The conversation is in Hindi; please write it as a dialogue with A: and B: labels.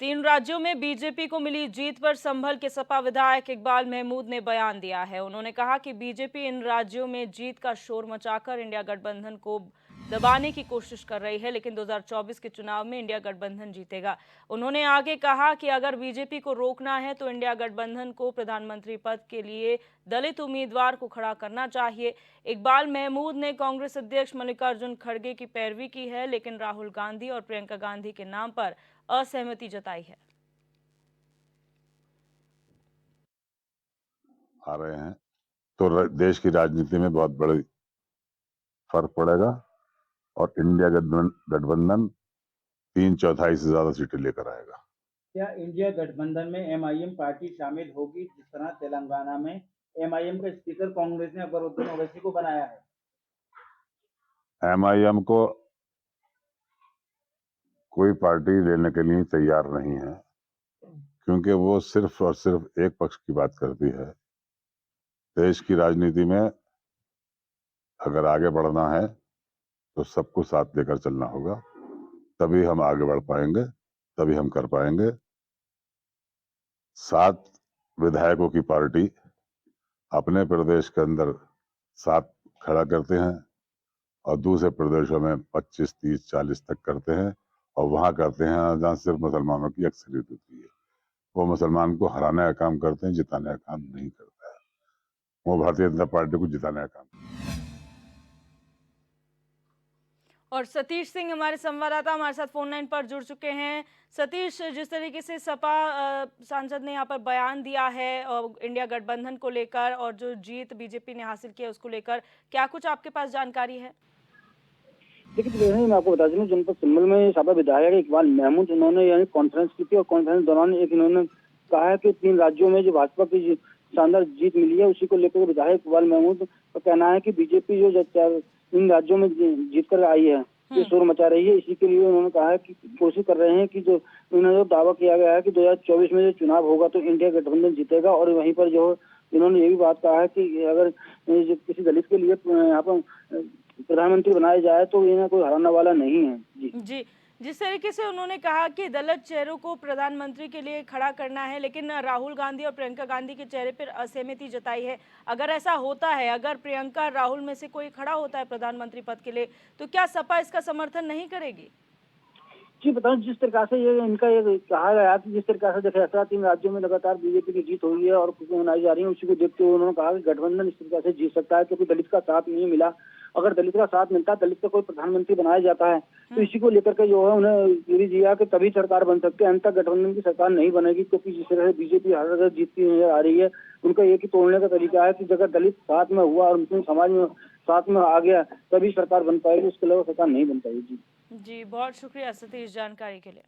A: तीन राज्यों में बीजेपी को मिली जीत पर संभल के सपा विधायक इकबाल महमूद ने बयान दिया है। उन्होंने कहा कि बीजेपी इन राज्यों में जीत का शोर मचाकर इंडिया गठबंधन को दबाने की कोशिश कर रही है, लेकिन 2024 के चुनाव में इंडिया गठबंधन जीतेगा। उन्होंने आगे कहा कि अगर बीजेपी को रोकना है तो इंडिया गठबंधन को प्रधानमंत्री पद के लिए दलित उम्मीदवार को खड़ा करना चाहिए। इकबाल महमूद ने कांग्रेस अध्यक्ष मल्लिकार्जुन खड़गे की पैरवी की है, लेकिन राहुल गांधी और प्रियंका गांधी के नाम पर असहमति जताई है।
B: आ रहे हैं तो देश की राजनीति में बहुत बड़ी फर्क पड़ेगा और इंडिया गठबंधन 3/4 से ज्यादा सीटें लेकर आएगा।
C: क्या इंडिया गठबंधन में एमआईएम पार्टी शामिल होगी, जिस तरह तेलंगाना में एमआईएम का स्पीकर कांग्रेस ने अकबरुद्दीन ओवैसी को बनाया है?
B: एमआईएम को कोई पार्टी लेने के लिए तैयार नहीं है, क्योंकि वो सिर्फ और सिर्फ एक पक्ष की बात करती है। देश की राजनीति में अगर आगे बढ़ना है तो सबको साथ लेकर चलना होगा, तभी हम आगे बढ़ पाएंगे, तभी हम कर पाएंगे। 7 विधायकों की पार्टी अपने प्रदेश के अंदर 7 खड़ा करते हैं और दूसरे प्रदेशों में 25, 30, 40 तक करते हैं, और वहां करते हैं जहां सिर्फ मुसलमानों की अक्सरियत होती है। वो मुसलमान को हराने का काम करते हैं, जिताने का काम नहीं करता है। वो भारतीय जनता पार्टी को जिताने का काम।
A: और सतीश सिंह हमारे संवाददाता हमारे साथ फोन लाइन पर जुड़ चुके हैं। सतीश, जिस तरीके से सपा सांसद ने यहाँ पर बयान दिया है इंडिया गठबंधन को लेकर और जो जीत बीजेपी ने हासिल की है उसको लेकर, क्या कुछ आपके पास जानकारी है?
C: देखिए, मैं आपको बता दूं, जनपद संभल में सपा विधायक इकबाल महमूद इन्होंने यानी कॉन्फ्रेंस की थी और कॉन्फ्रेंस दौरान एक इन्होंने कहा है कि 3 राज्यों में जो भाजपा की शानदार जीत मिली है, उसी को लेकर विधायक इकबाल महमूद का कहना है कि बीजेपी जो इन राज्यों में जीत कर आई है, ये शोर मचा रही है। इसी के लिए उन्होंने कहा है कि कोशिश कर रहे हैं कि जो उन्होंने जो दावा किया गया है कि 2024 में जो चुनाव होगा तो इंडिया गठबंधन जीतेगा, और वहीं पर जो इन्होंने ये भी बात कहा है कि अगर किसी दलित के लिए यहाँ पर प्रधानमंत्री बनाया जाए तो इन्हें कोई हराने वाला नहीं है।
A: जी, जिस तरीके से उन्होंने कहा कि दलित चेहरों को प्रधानमंत्री के लिए खड़ा करना है, लेकिन राहुल गांधी और प्रियंका गांधी के चेहरे पर असहमति जताई है। अगर ऐसा होता है, अगर प्रियंका राहुल में से कोई खड़ा होता है प्रधानमंत्री पद के लिए, तो क्या सपा इसका समर्थन नहीं करेगी?
C: जी बताऊं, जिस प्रकार से ये इनका ये कहा गया कि जिस प्रकार से देखिए 3 राज्यों में लगातार बीजेपी की जीत हुई है और मनाई जा रही है, उसी को देखते हुए उन्होंने कहा कि गठबंधन इस प्रकार से जीत सकता है क्योंकि दलित का साथ नहीं मिला। अगर दलित का साथ मिलता, दलित का कोई प्रधानमंत्री बनाया जाता है, तो इसी को लेकर के जो है उन्हें ये दिया कि तभी सरकार बन सकती है, अंत तक गठबंधन की सरकार नहीं बनेगी, क्योंकि जिस तरह से बीजेपी हर जगह जीतती नजर आ रही है। उनका एक ही तोड़ने का तरीका है कि अगर दलित साथ में हुआ और मुस्लिम समाज में साथ में आ गया, तभी सरकार बन पाएगी, उसके अलावा सरकार नहीं बन पाएगी।
A: जी, बहुत शुक्रिया सतीश जानकारी के लिए।